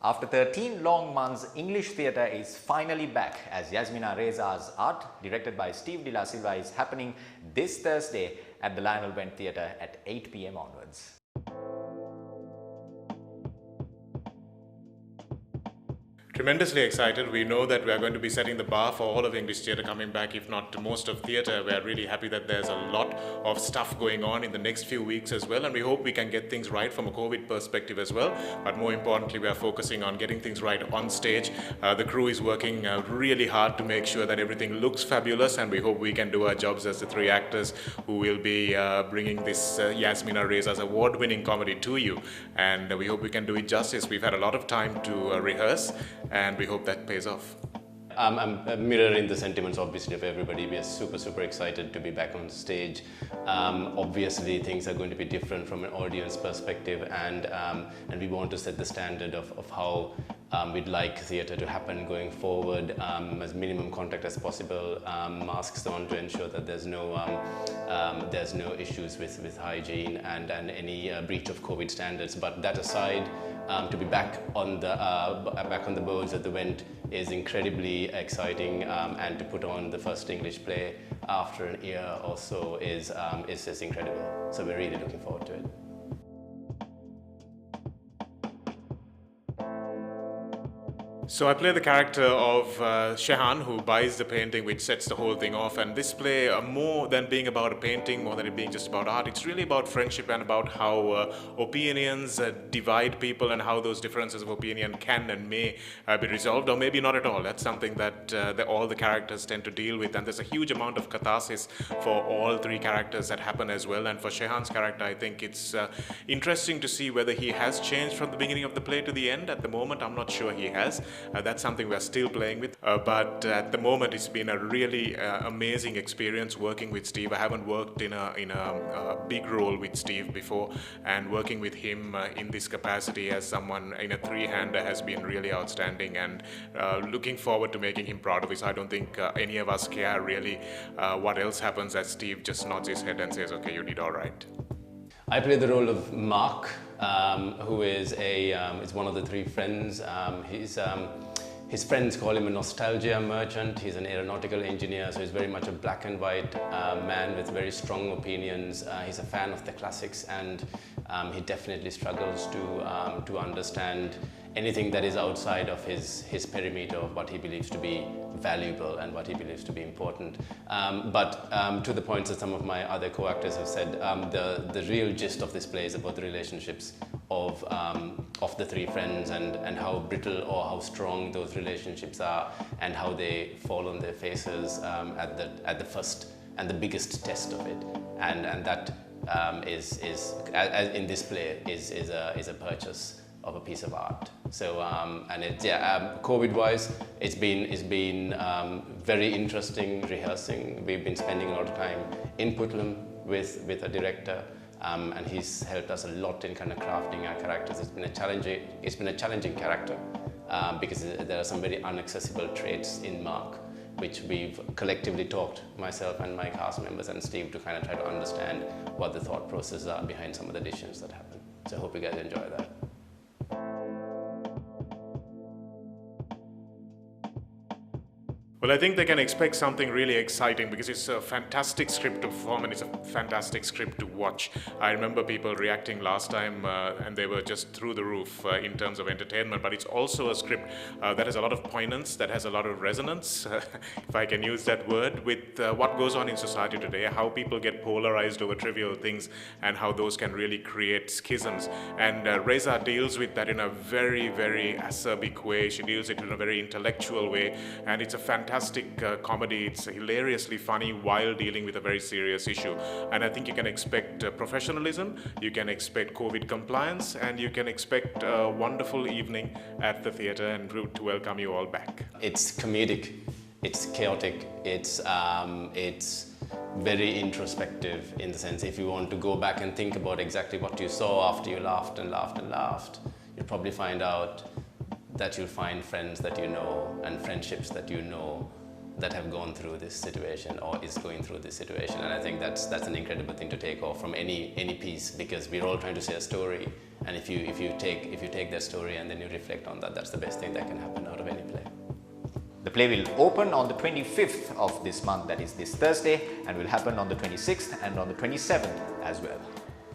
After 13 long months, English theatre is finally back as Yasmina Reza's art, directed by Steve De La Zilwa, is happening this Thursday at the Wendt Theatre at 8 p.m. onwards. Tremendously excited. We know that we are going to be setting the bar for all of English theatre coming back, if not most of theatre. We are really happy that there's a lot of stuff going on in the next few weeks as well, and we hope we can get things right from a COVID perspective as well. But more importantly, we are focusing on getting things right on stage. The crew is working really hard to make sure that everything looks fabulous, and we hope we can do our jobs as the three actors who will be bringing this Yasmina Reza's award-winning comedy to you. And we hope we can do it justice. We've had a lot of time to rehearse, and we hope that pays off. I'm mirroring the sentiments, obviously, of everybody. We are super excited to be back on stage. Obviously, things are going to be different from an audience perspective, and we want to set the standard of how we'd like theatre to happen going forward, as minimum contact as possible, masks on to ensure that there's no issues with hygiene and any breach of COVID standards. But that aside, to be back on the boards at the Wendt is incredibly exciting, and to put on the first English play after an year or so is just incredible. So we're really looking forward to it. So I play the character of Shehan, who buys the painting which sets the whole thing off, and this play, more than being about a painting, more than it being just about art, it's really about friendship and about how opinions divide people, and how those differences of opinion can and may be resolved, or maybe not at all. That's something that all the characters tend to deal with, and there's a huge amount of catharsis for all three characters that happen as well. And for Shehan's character, I think it's interesting to see whether he has changed from the beginning of the play to the end. At the moment, I'm not sure he has. That's something we're still playing with, but at the moment it's been a really amazing experience working with Steve. I haven't worked in a big role with Steve before, and working with him in this capacity as someone in a three-hander has been really outstanding, and looking forward to making him proud of it. I don't think any of us care really what else happens, as Steve just nods his head and says, okay, you did all right. I play the role of Mark, who is one of the three friends. His friends call him a nostalgia merchant. He's an aeronautical engineer, so he's very much a black and white man with very strong opinions. He's a fan of the classics, and he definitely struggles to understand anything that is outside of his perimeter of what he believes to be valuable and what he believes to be important. But to the points that some of my other co-actors have said, the real gist of this play is about the relationships of the three friends, and how brittle or how strong those relationships are, and how they fall on their faces at the first and the biggest test of it. And that is in this play is a purchase of a piece of art. So COVID-wise, it's been very interesting rehearsing. We've been spending a lot of time in Puttlam with a director, and he's helped us a lot in kind of crafting our characters. It's been a challenging character because there are some very inaccessible traits in Mark, which we've collectively talked, myself and my cast members and Steve, to kind of try to understand what the thought processes are behind some of the decisions that happen. So I hope you guys enjoy that. Well, I think they can expect something really exciting, because it's a fantastic script to perform and it's a fantastic script to watch. I remember people reacting last time and they were just through the roof in terms of entertainment, but it's also a script that has a lot of poignance, that has a lot of resonance, if I can use that word, with what goes on in society today, how people get polarized over trivial things, and how those can really create schisms. And Reza deals with that in a very acerbic way. She deals it in a very intellectual way, and it's a fantastic comedy. It's hilariously funny while dealing with a very serious issue. And I think you can expect professionalism, you can expect COVID compliance, and you can expect a wonderful evening at the theatre, and to welcome you all back. It's comedic, it's chaotic, it's very introspective, in the sense, if you want to go back and think about exactly what you saw after you laughed and laughed and laughed, you'll probably find out that you'll find friends that you know, and friendships that you know, that have gone through this situation or is going through this situation. And I think that's an incredible thing to take off from any piece, because we're all trying to say a story, And if you take their story and then you reflect on that, that's the best thing that can happen out of any play. The play will open on the 25th of this month, that is this Thursday, and will happen on the 26th and on the 27th as well.